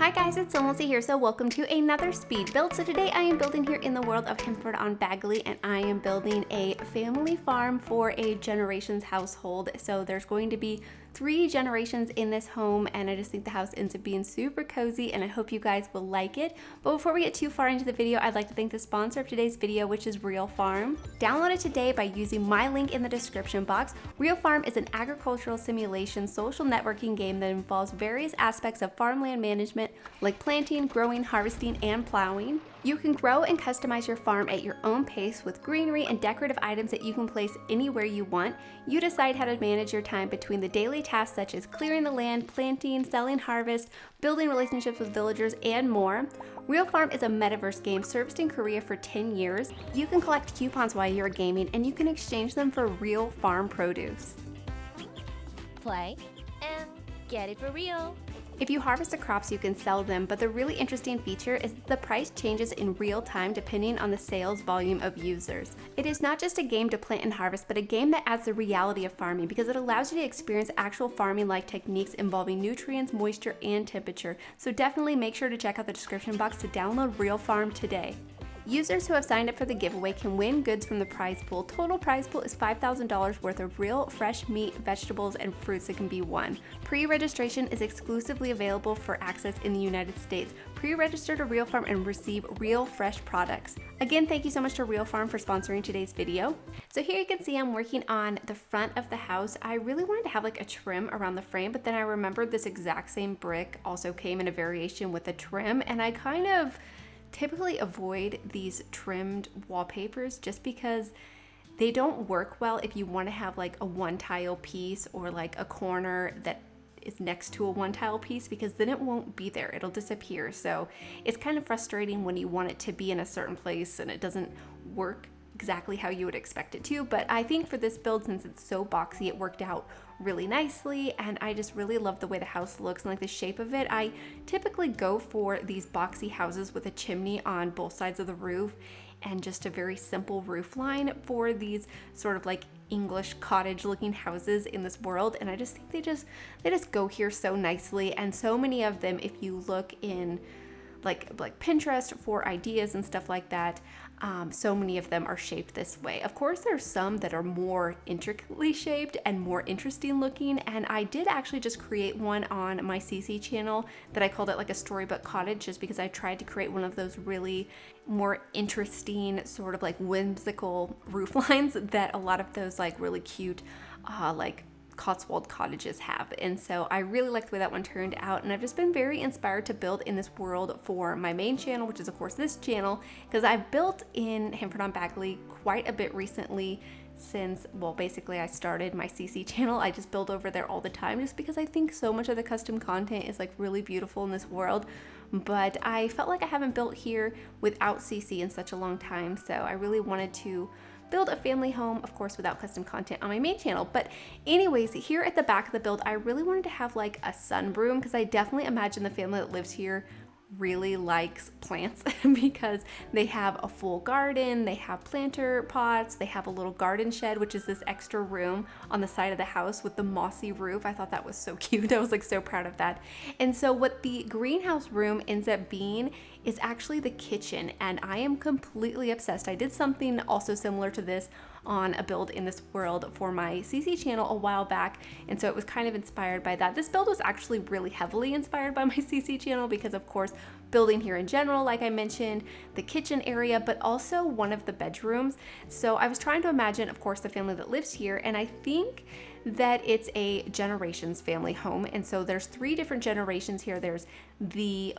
Hi guys, it's SimLicy here, so welcome to another speed build. So today I am building here in the world of Hempford on Bagley, and I am building a family farm for a generations household. So there's going to be 3 generations in this home, and I just think the house ends up being super cozy, and I hope you guys will like it. But before we get too far into the video, I'd like to thank the sponsor of today's video, which is Real Farm. Download it today by using my link in the description box. Real Farm is an agricultural simulation social networking game that involves various aspects of farmland management like planting, growing, harvesting, and plowing. You can grow and customize your farm at your own pace with greenery and decorative items that you can place anywhere you want. You decide how to manage your time between the daily tasks such as clearing the land, planting, selling harvest, building relationships with villagers, and more. Real Farm is a metaverse game serviced in Korea for 10 years. You can collect coupons while you're gaming, and you can exchange them for real farm produce. Play and get it for real. If you harvest the crops, you can sell them, but the really interesting feature is that the price changes in real time depending on the sales volume of users. It is not just a game to plant and harvest, but a game that adds the reality of farming because it allows you to experience actual farming-like techniques involving nutrients, moisture, and temperature. So definitely make sure to check out the description box to download Real Farm today. Users who have signed up for the giveaway can win goods from the prize pool. Total prize pool is $5,000 worth of real, fresh meat, vegetables, and fruits that can be won. Pre-registration is exclusively available for access in the United States. Pre-register to Real Farm and receive real, fresh products. Again, thank you so much to Real Farm for sponsoring today's video. So here you can see I'm working on the front of the house. I really wanted to have like a trim around the frame, but then I remembered this exact same brick also came in a variation with a trim, and I kind of typically avoid these trimmed wallpapers just because they don't work well if you want to have like a one tile piece or like a corner that is next to a one tile piece, because then it won't be there, it'll disappear. So it's kind of frustrating when you want it to be in a certain place and it doesn't work exactly how you would expect it to. But I think for this build, since it's so boxy, it worked out really nicely, and I just really love the way the house looks and like the shape of it. I typically go for these boxy houses with a chimney on both sides of the roof and just a very simple roof line for these sort of like English cottage looking houses in this world, and I just think they just go here so nicely. And so many of them, if you look in like Pinterest for ideas and stuff like that, so many of them are shaped this way. Of course, there's some that are more intricately shaped and more interesting looking, and I did actually just create one on my CC channel that I called it like a storybook cottage, just because I tried to create one of those really more interesting sort of like whimsical roof lines that a lot of those like really cute like Cotswold cottages have. And so I really like the way that one turned out, and I've just been very inspired to build in this world for my main channel, which is of course this channel, because I've built in Hempford on Bagley quite a bit recently since, well, basically I started my CC channel. I just build over there all the time just because I think so much of the custom content is like really beautiful in this world. But I felt like I haven't built here without CC in such a long time, so I really wanted to build a family home, of course, without custom content on my main channel. But anyways, here at the back of the build, I really wanted to have like a sunroom, because I definitely imagine the family that lives here really likes plants because they have a full garden, they have planter pots, they have a little garden shed, which is this extra room on the side of the house with the mossy roof. I thought that was so cute. I was like so proud of that. And so what the greenhouse room ends up being is actually the kitchen, and I am completely obsessed. I did something also similar to this on a build in this world for my CC channel a while back, and so it was kind of inspired by that. This build was actually really heavily inspired by my CC channel because, of course, building here in general, like I mentioned, the kitchen area, but also one of the bedrooms. So I was trying to imagine, of course, the family that lives here, and I think that it's a generations family home. And so there's 3 different generations here. There's the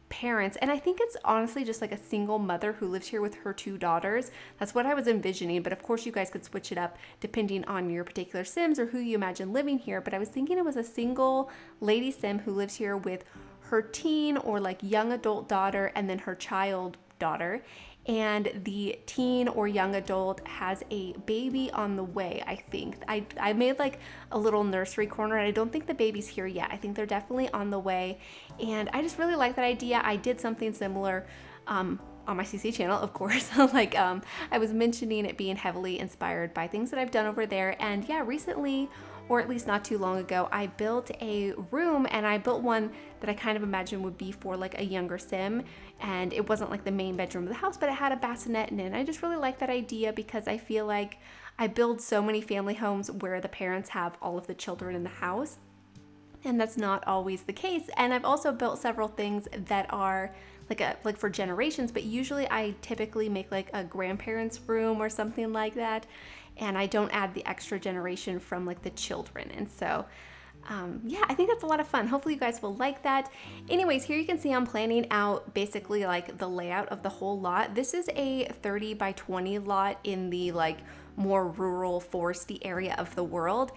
parents, and I think it's honestly just like a single mother who lives here with her 2 daughters. That's what I was envisioning, but of course you guys could switch it up depending on your particular Sims or who you imagine living here. But I was thinking it was a single lady Sim who lives here with her teen or like young adult daughter and then her child daughter, and the teen or young adult has a baby on the way. I think I made like a little nursery corner, and I don't think the baby's here yet. I think they're definitely on the way, and I just really like that idea. I did something similar on my CC channel, of course. Like I was mentioning it being heavily inspired by things that I've done over there. And yeah, recently, or at least not too long ago, I built a room, and I built one that I kind of imagined would be for like a younger Sim. And it wasn't like the main bedroom of the house, but it had a bassinet in it. And I just really like that idea because I feel like I build so many family homes where the parents have all of the children in the house, and that's not always the case. And I've also built several things that are like for generations, but usually I typically make like a grandparents room or something like that, and I don't add the extra generation from like the children. And so yeah, I think that's a lot of fun. Hopefully you guys will like that. Anyways, here you can see I'm planning out basically like the layout of the whole lot. This is a 30 by 20 lot in the like more rural foresty area of the world,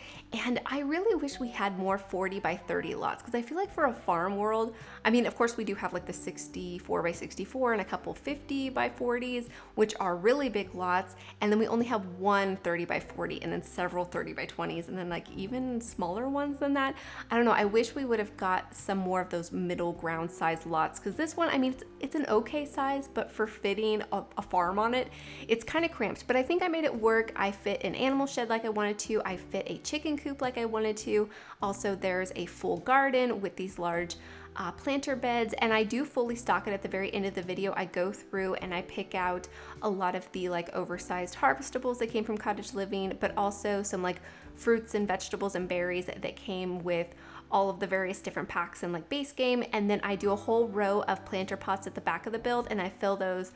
and I really wish we had more 40 by 30 lots, because I feel like for a farm world, I mean, of course we do have like the 64 by 64 and a couple 50 by 40s, which are really big lots, and then we only have one 30 by 40 and then several 30 by 20s, and then like even smaller ones than that. I don't know, I wish we would have got some more of those middle ground size lots, because this one, I mean, it's an okay size, but for fitting a farm on it, it's kind of cramped, but I think I made it work. I fit an animal shed like I wanted to. I fit a chicken coop like I wanted to. Also, there's a full garden with these large planter beds, and I do fully stock it. At the very end of the video, I go through and I pick out a lot of the like oversized harvestables that came from cottage living, but also some like fruits and vegetables and berries that came with all of the various different packs and like base game. And then I do a whole row of planter pots at the back of the build, and I fill those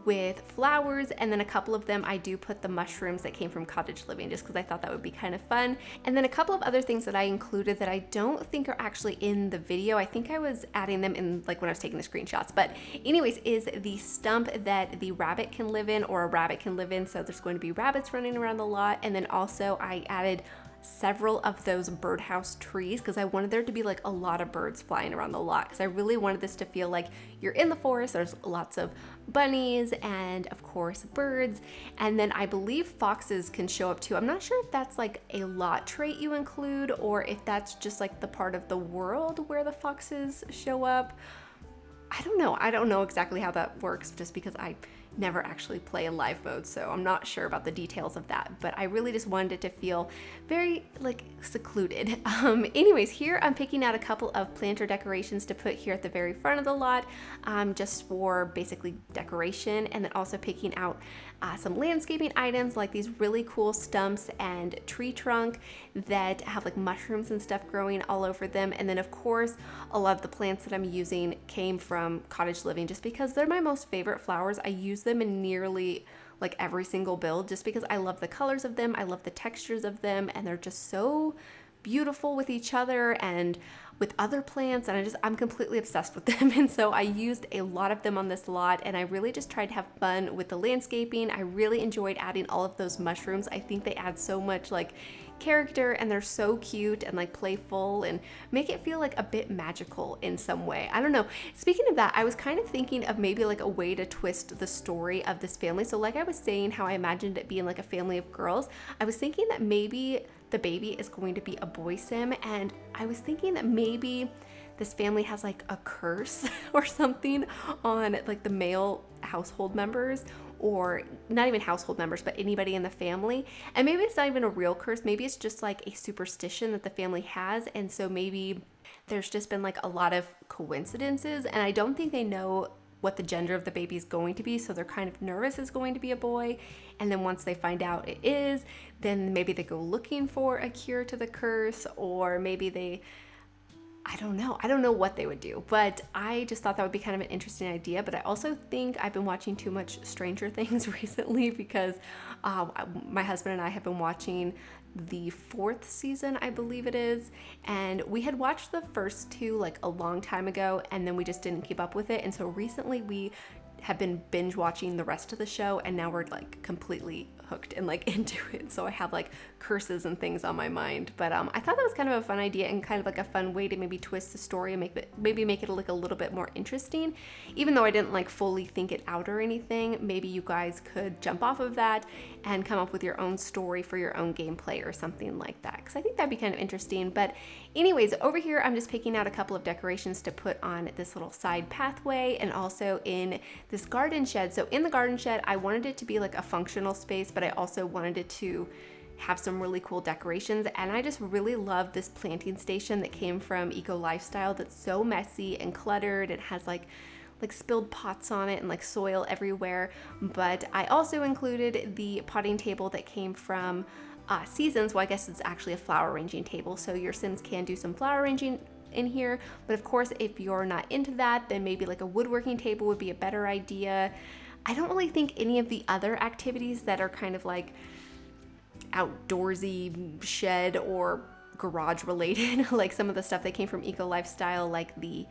with flowers, and then a couple of them I do put the mushrooms that came from cottage living, just because I thought that would be kind of fun. And then a couple of other things that I included that I don't think are actually in the video. I think I was adding them in like when I was taking the screenshots, but anyways, is the stump that the rabbit can live in, or a rabbit can live in. So there's going to be rabbits running around the lot. And then also I added several of those birdhouse trees, because I wanted there to be like a lot of birds flying around the lot, because I really wanted this to feel like you're in the forest. There's lots of bunnies and of course birds, and then I believe foxes can show up too. I'm not sure if that's like a lot trait you include, or if that's just like the part of the world where the foxes show up. I don't know exactly how that works, just because I never actually play in live mode, so I'm not sure about the details of that, but I really just wanted it to feel very like secluded. Anyways, here I'm picking out a couple of planter decorations to put here at the very front of the lot, just for basically decoration, and then also picking out some landscaping items like these really cool stumps and tree trunk that have like mushrooms and stuff growing all over them. And then of course a lot of the plants that I'm using came from cottage living, just because they're my most favorite flowers. I use them in nearly like every single build, just because I love the colors of them, I love the textures of them, and they're just so beautiful with each other and with other plants, and I'm completely obsessed with them. And so I used a lot of them on this lot, and I really just tried to have fun with the landscaping. I really enjoyed adding all of those mushrooms. I think they add so much like character, and they're so cute and like playful and make it feel like a bit magical in some way. I don't know. Speaking of that, I was kind of thinking of maybe like a way to twist the story of this family. So like I was saying, how I imagined it being like a family of girls, I was thinking that maybe the baby is going to be a boy Sim, and I was thinking that maybe this family has like a curse or something on like the male household members, or not even household members, but anybody in the family. And maybe it's not even a real curse, maybe it's just like a superstition that the family has, and so maybe there's just been like a lot of coincidences, and I don't think they know what the gender of the baby is going to be, so they're kind of nervous it's going to be a boy. And then once they find out it is, then maybe they go looking for a cure to the curse, or maybe they, I don't know what they would do, but I just thought that would be kind of an interesting idea. But I also think I've been watching too much Stranger Things recently, because my husband and I have been watching the 4th season, I believe it is, and we had watched the first 2 like a long time ago, and then we just didn't keep up with it. And so recently we have been binge watching the rest of the show, and now we're like completely hooked and like into it. So I have like curses and things on my mind. But I thought that was kind of a fun idea and kind of like a fun way to maybe twist the story and maybe make it look a little bit more interesting. Even though I didn't like fully think it out or anything, maybe you guys could jump off of that and come up with your own story for your own gameplay or something like that, because I think that'd be kind of interesting. But anyways, over here I'm just picking out a couple of decorations to put on this little side pathway and also in this garden shed. So in the garden shed, I wanted it to be like a functional space, but I also wanted it to have some really cool decorations. And I just really love this planting station that came from Eco Lifestyle that's so messy and cluttered. It has like spilled pots on it and like soil everywhere. But I also included the potting table that came from Seasons. Well, I guess it's actually a flower arranging table, so your Sims can do some flower arranging in here. But of course, if you're not into that, then maybe like a woodworking table would be a better idea. I don't really think any of the other activities that are kind of like outdoorsy shed or garage related, like some of the stuff that came from Eco Lifestyle, like the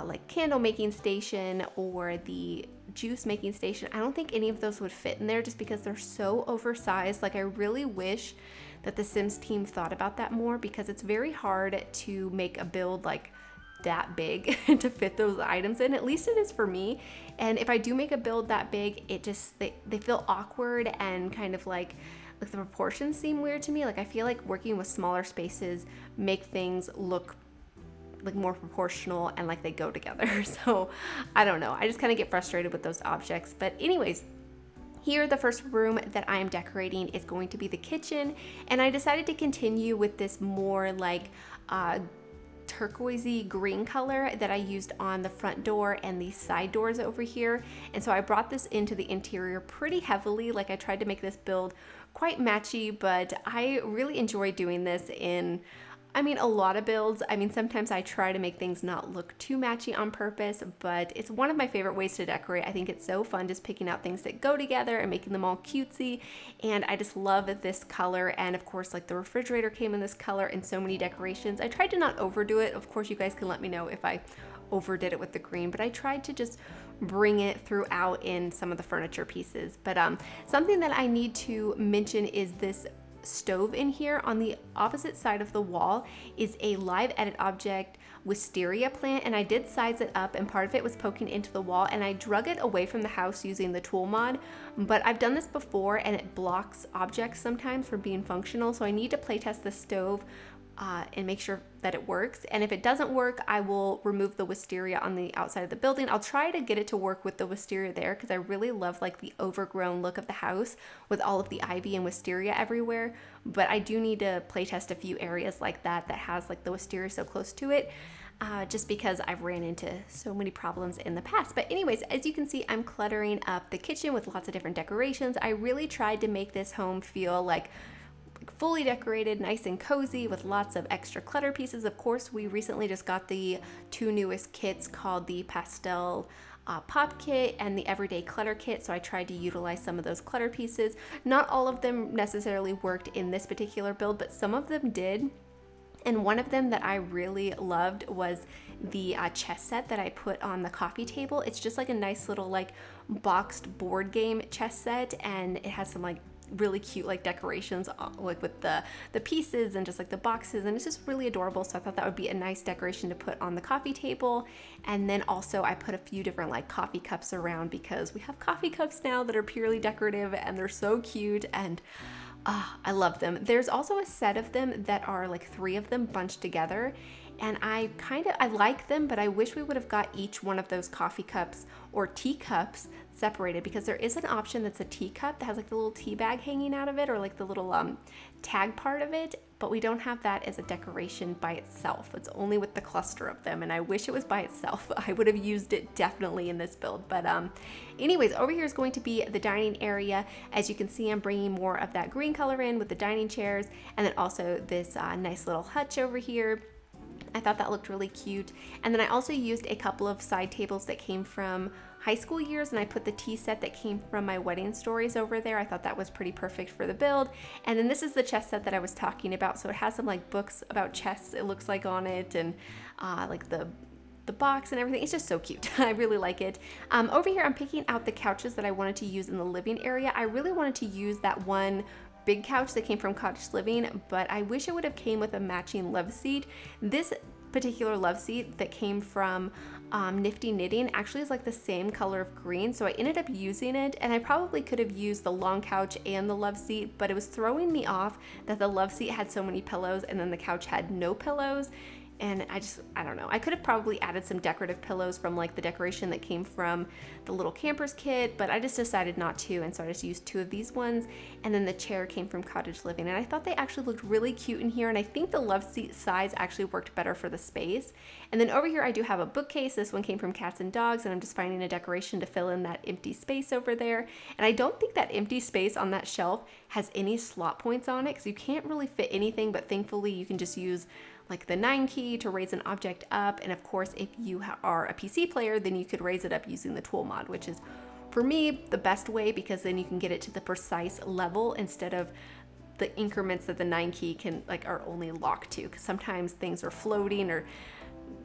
like candle making station or the juice making station, I don't think any of those would fit in there just because they're so oversized. Like I really wish that the Sims team thought about that more, because it's very hard to make a build like that big to fit those items in. At least it is for me. And if I do make a build that big, it just they feel awkward and kind of like the proportions seem weird to me. Like I feel like working with smaller spaces make things look like more proportional and like they go together. So I don't know, I just kind of get frustrated with those objects. But anyways, here the first room that I am decorating is going to be the kitchen, and I decided to continue with this more like turquoisey green color that I used on the front door and the side doors over here. And so I brought this into the interior pretty heavily. Like I tried to make this build quite matchy, but I really enjoy doing this in a lot of builds. Sometimes I try to make things not look too matchy on purpose, but it's one of my favorite ways to decorate. I think it's so fun just picking out things that go together and making them all cutesy, and I just love this color. And of course, like the refrigerator came in this color and so many decorations. I tried to not overdo it. Of course, you guys can let me know if I overdid it with the green, but I tried to just bring it throughout in some of the furniture pieces. But something that I need to mention is this stove in here. On the opposite side of the wall is a live edit object wisteria plant, and I did size it up, and part of it was poking into the wall, and I drug it away from the house using the tool mod. But I've done this before and it blocks objects sometimes from being functional, so I need to playtest the stove and make sure that it works. And if it doesn't work, I will remove the wisteria on the outside of the building. I'll try to get it to work with the wisteria there, because I really love like the overgrown look of the house with all of the ivy and wisteria everywhere. But I do need to playtest a few areas like that has like the wisteria so close to it, just because I've ran into so many problems in the past. But anyways, as you can see, I'm cluttering up the kitchen with lots of different decorations. I really tried to make this home feel like fully decorated, nice and cozy with lots of extra clutter pieces. Of course, we recently just got the two newest kits called the Pastel Pop Kit and the Everyday Clutter Kit, so I tried to utilize some of those clutter pieces. Not all of them necessarily worked in this particular build, but some of them did. And one of them that I really loved was the chess set that I put on the coffee table. It's just like a nice little like boxed board game chess set, and it has some like really cute like decorations like with the pieces and just like the boxes, and it's just really adorable. So I thought that would be a nice decoration to put on the coffee table. And then also I put a few different like coffee cups around, because we have coffee cups now that are purely decorative and they're so cute, and I love them. There's also a set of them that are like 3 of them bunched together, and I like them, but I wish we would have got each one of those coffee cups or teacups separated, because there is an option that's a teacup that has like the little tea bag hanging out of it, or like the little tag part of it, but we don't have that as a decoration by itself. It's only with the cluster of them, and I wish it was by itself. I would have used it definitely in this build. But anyways, over here is going to be the dining area. As you can see, I'm bringing more of that green color in with the dining chairs, and then also this nice little hutch over here. I thought that looked really cute. And then I also used a couple of side tables that came from high school years, and I put the tea set that came from my wedding stories over there. I thought that was pretty perfect for the build. And then this is the chess set that I was talking about. So it has some like books about chess, it looks like, on it, and like the the box and everything. It's just so cute. I really like it. Over here, I'm picking out the couches that I wanted to use in the living area. I really wanted to use that one big couch that came from Cottage Living, but I wish it would have came with a matching love seat. This particular love seat that came from Nifty Knitting actually is like the same color of green, so I ended up using it, and I probably could have used the long couch and the love seat, but it was throwing me off that the love seat had so many pillows and then the couch had no pillows. And I don't know. I could have probably added some decorative pillows from like the decoration that came from the little campers kit, but I just decided not to, and so I just used 2 of these ones. And then the chair came from Cottage Living, and I thought they actually looked really cute in here, and I think the love seat size actually worked better for the space. And then over here I do have a bookcase. This one came from Cats and Dogs, and I'm just finding a decoration to fill in that empty space over there. And I don't think that empty space on that shelf has any slot points on it, because you can't really fit anything, but thankfully you can just use like the 9 key to raise an object up. And of course, if you are a PC player, then you could raise it up using the tool mod, which is for me the best way, because then you can get it to the precise level instead of the increments that the 9 key can are only locked to, because sometimes things are floating or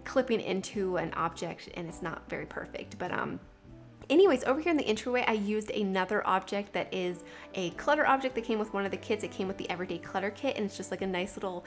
clipping into an object and it's not very perfect. But anyways, over here in the entryway, I used another object that is a clutter object that came with one of the kits. It came with the Everyday Clutter kit, and it's just like a nice little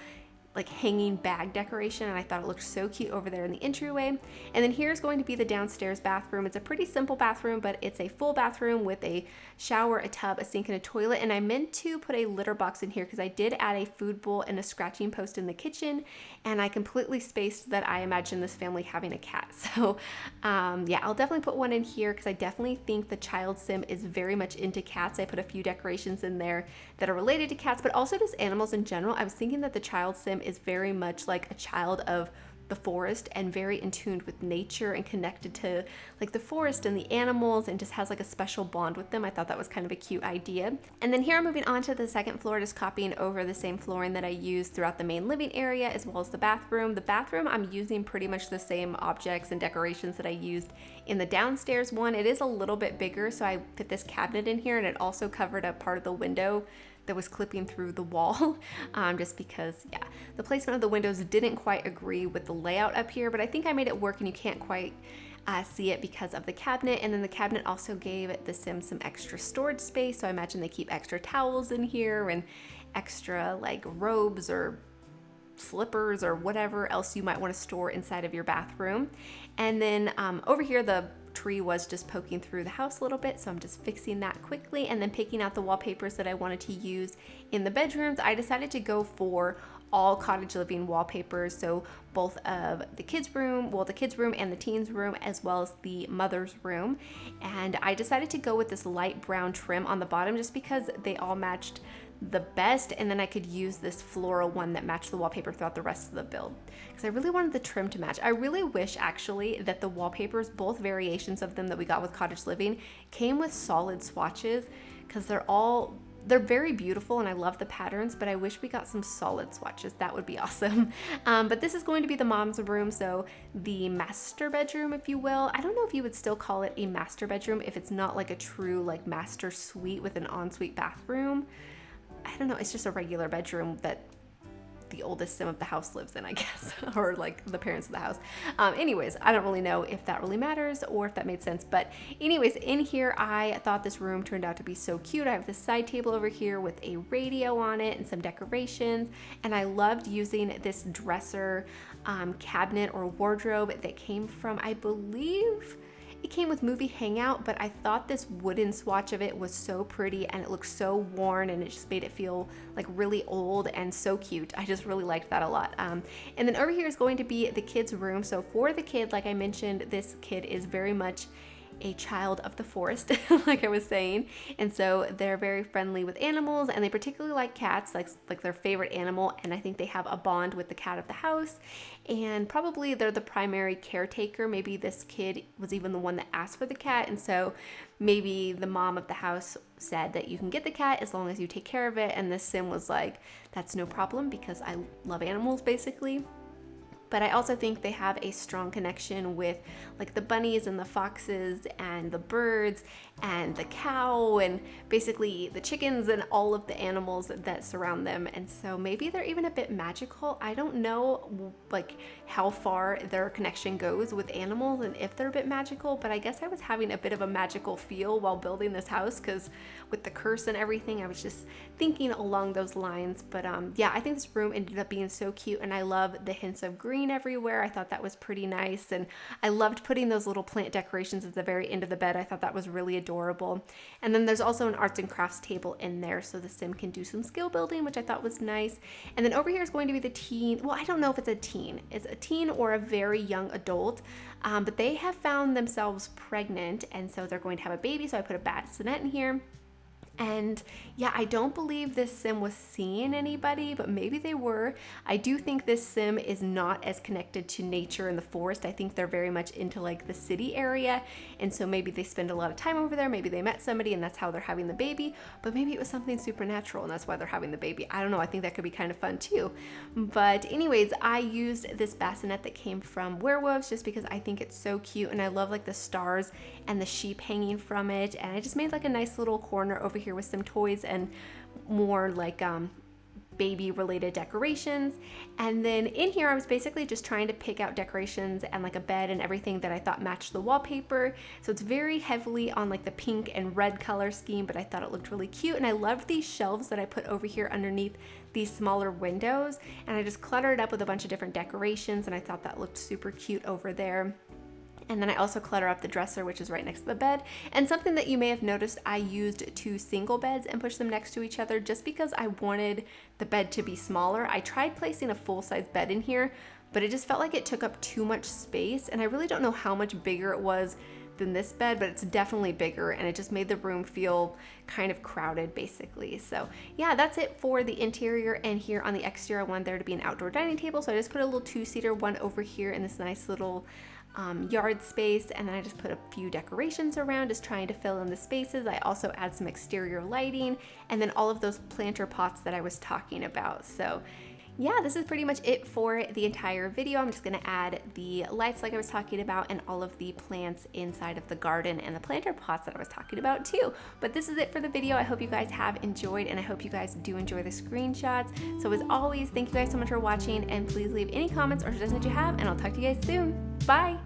like hanging bag decoration, and I thought it looked so cute over there in the entryway. And then here's going to be the downstairs bathroom. It's a pretty simple bathroom, but it's a full bathroom with a shower, a tub, a sink, and a toilet. And I meant to put a litter box in here because I did add a food bowl and a scratching post in the kitchen, and I completely spaced that I imagine this family having a cat. So yeah, I'll definitely put one in here because I definitely think the child sim is very much into cats. I put a few decorations in there that are related to cats, but also just animals in general. I was thinking that the child sim is very much like a child of the forest and very in tune with nature and connected to like the forest and the animals, and just has like a special bond with them. I thought that was kind of a cute idea. And then here I'm moving on to the second floor, just copying over the same flooring that I used throughout the main living area as well as the bathroom. The bathroom, I'm using pretty much the same objects and decorations that I used in the downstairs one. It is a little bit bigger, so I put this cabinet in here, and it also covered up part of the window that was clipping through the wall, just because, yeah, the placement of the windows didn't quite agree with the layout up here, but I think I made it work, and you can't quite see it because of the cabinet. And then the cabinet also gave the Sims some extra storage space, so I imagine they keep extra towels in here and extra like robes or slippers or whatever else you might want to store inside of your bathroom. And then over here, the tree was just poking through the house a little bit, so I'm just fixing that quickly. And then picking out the wallpapers that I wanted to use in the bedrooms, I decided to go for all Cottage Living wallpapers, so both of the kids' room, well, the kids' room and the teens' room, as well as the mother's room. And I decided to go with this light brown trim on the bottom just because they all matched the best, and then I could use this floral one that matched the wallpaper throughout the rest of the build, because I really wanted the trim to match. I really wish actually that the wallpapers, both variations of them that we got with Cottage Living, came with solid swatches, because they're very beautiful and I love the patterns, but I wish we got some solid swatches. That would be awesome. But this is going to be the mom's room, so the master bedroom, if you will. I don't know if you would still call it a master bedroom if it's not like a true like master suite with an ensuite bathroom. I don't know, it's just a regular bedroom that the oldest Sim of the house lives in, I guess, or like the parents of the house. Anyways, I don't really know if that really matters or if that made sense, but anyways, in here, I thought this room turned out to be so cute. I have this side table over here with a radio on it and some decorations, and I loved using this dresser cabinet or wardrobe that came from, I believe, it came with Movie Hangout, but I thought this wooden swatch of it was so pretty, and it looked so worn, and it just made it feel like really old and so cute. I just really liked that a lot. And then over here is going to be the kids' room. So for the kid, like I mentioned, this kid is very much a child of the forest, like I was saying, and so they're very friendly with animals, and they particularly like cats, like their favorite animal, and I think they have a bond with the cat of the house, and probably they're the primary caretaker. Maybe this kid was even the one that asked for the cat, and so maybe the mom of the house said that you can get the cat as long as you take care of it, and this Sim was like, that's no problem because I love animals, basically. But I also think they have a strong connection with like the bunnies and the foxes and the birds and the cow and basically the chickens and all of the animals that surround them. And so maybe they're even a bit magical. I don't know like how far their connection goes with animals and if they're a bit magical, but I guess I was having a bit of a magical feel while building this house because with the curse and everything, I was just thinking along those lines. But yeah, I think this room ended up being so cute, and I love the hints of green everywhere. I thought that was pretty nice, and I loved putting those little plant decorations at the very end of the bed. I thought that was really adorable. And then there's also an arts and crafts table in there so the sim can do some skill building, which I thought was nice. And then over here is going to be the teen. Well, I don't know if it's a teen. It's a teen or a very young adult, but they have found themselves pregnant, and so they're going to have a baby. So I put a bassinet in here. And yeah, I don't believe this sim was seeing anybody, but maybe they were. I do think this sim is not as connected to nature in the forest. I think they're very much into like the city area. And so maybe they spend a lot of time over there. Maybe they met somebody and that's how they're having the baby, but maybe it was something supernatural and that's why they're having the baby. I don't know. I think that could be kind of fun too. But anyways, I used this bassinet that came from Werewolves just because I think it's so cute. And I love like the stars and the sheep hanging from it. And I just made like a nice little corner over here with some toys and more like baby related decorations. And then in here I was basically just trying to pick out decorations and like a bed and everything that I thought matched the wallpaper. So it's very heavily on like the pink and red color scheme, but I thought it looked really cute. And I loved these shelves that I put over here underneath these smaller windows, and I just cluttered up with a bunch of different decorations, and I thought that looked super cute over there. And then I also clutter up the dresser, which is right next to the bed. And something that you may have noticed, I used 2 single beds and pushed them next to each other just because I wanted the bed to be smaller. I tried placing a full-size bed in here, but it just felt like it took up too much space. And I really don't know how much bigger it was than this bed, but it's definitely bigger, and it just made the room feel kind of crowded basically. So yeah, that's it for the interior. And here on the exterior, I wanted there to be an outdoor dining table, so I just put a little 2-seater one over here in this nice little yard space, and then I just put a few decorations around, just trying to fill in the spaces. I also add some exterior lighting, and then all of those planter pots that I was talking about. So yeah, this is pretty much it for the entire video. I'm just gonna add the lights like I was talking about and all of the plants inside of the garden and the planter pots that I was talking about too. But this is it for the video. I hope you guys have enjoyed, and I hope you guys do enjoy the screenshots. So as always, thank you guys so much for watching, and please leave any comments or suggestions that you have, and I'll talk to you guys soon. Bye!